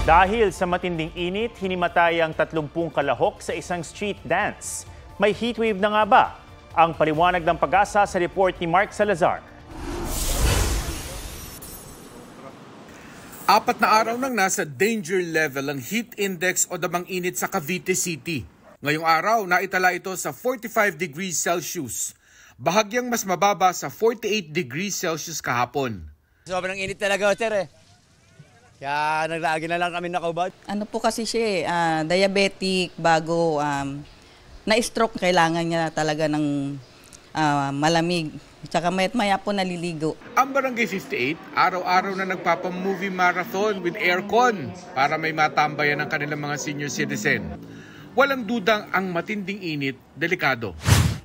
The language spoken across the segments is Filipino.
Dahil sa matinding init, hinimatay ang 30 kalahok sa isang street dance. May heatwave na nga ba? Ang paliwanag ng Pag-asa sa report ni Mark Salazar. 4 na araw nang nasa danger level ang heat index o damang init sa Cavite City. Ngayong araw, naitala ito sa 45 degrees Celsius. Bahagyang mas mababa sa 48 degrees Celsius kahapon. Sobrang init talaga, sir. Kaya naglagi na lang kami nakaubad. Ano po kasi siya diabetic, bago na-stroke, kailangan niya talaga ng malamig. Tsaka mayat-maya po naliligo. Ang Barangay 58, araw-araw na nagpapa-movie marathon with aircon para may matambayan ng kanilang mga senior citizen. Walang dudang ang matinding init, delikado.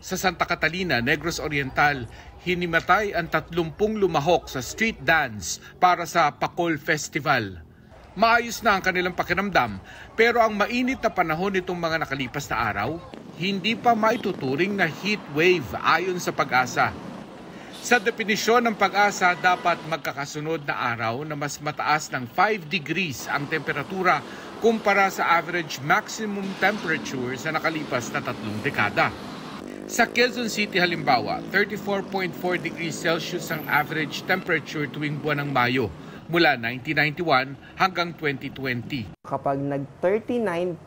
Sa Santa Catalina, Negros Oriental, hinimatay ang 30 lumahok sa street dance para sa Pakol Festival. Maayos na ang kanilang pakiramdam, pero ang mainit na panahon nitong mga nakalipas na araw, hindi pa maituturing na heat wave ayon sa Pag-asa. Sa definisyon ng Pag-asa, dapat magkakasunod na araw na mas mataas ng 5 degrees ang temperatura kumpara sa average maximum temperature sa nakalipas na 3 dekada. Sa Quezon City halimbawa, 34.4 degrees Celsius ang average temperature tuwing buwan ng Mayo mula 1991 hanggang 2020. Kapag nag-39.5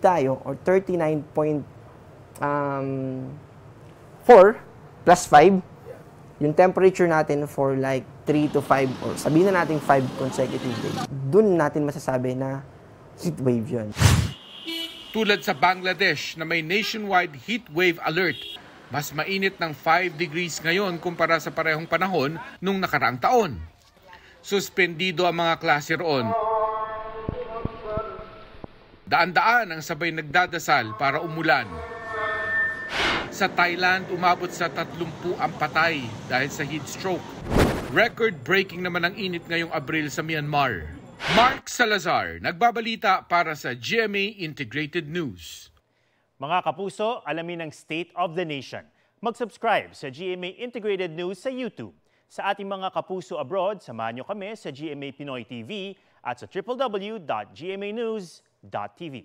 tayo or 39.4 plus 5, yung temperature natin for like 3 to 5 or sabihin na natin 5 consecutive days, dun natin masasabi na heat wave yun. Tulad sa Bangladesh na may nationwide heat wave alert, mas mainit ng 5 degrees ngayon kumpara sa parehong panahon nung nakaraang taon. Suspendido ang mga klase roon. Daan-daan ang sabay nagdadasal para umulan. Sa Thailand, umabot sa 30 ang patay dahil sa heat stroke. Record-breaking naman ang init ngayong Abril sa Myanmar. Mark Salazar, nagbabalita para sa GMA Integrated News. Mga kapuso, alamin ang State of the Nation. Mag-subscribe sa GMA Integrated News sa YouTube. Sa ating mga kapuso abroad, samahan nyo kami sa GMA Pinoy TV at sa www.gmanews.tv.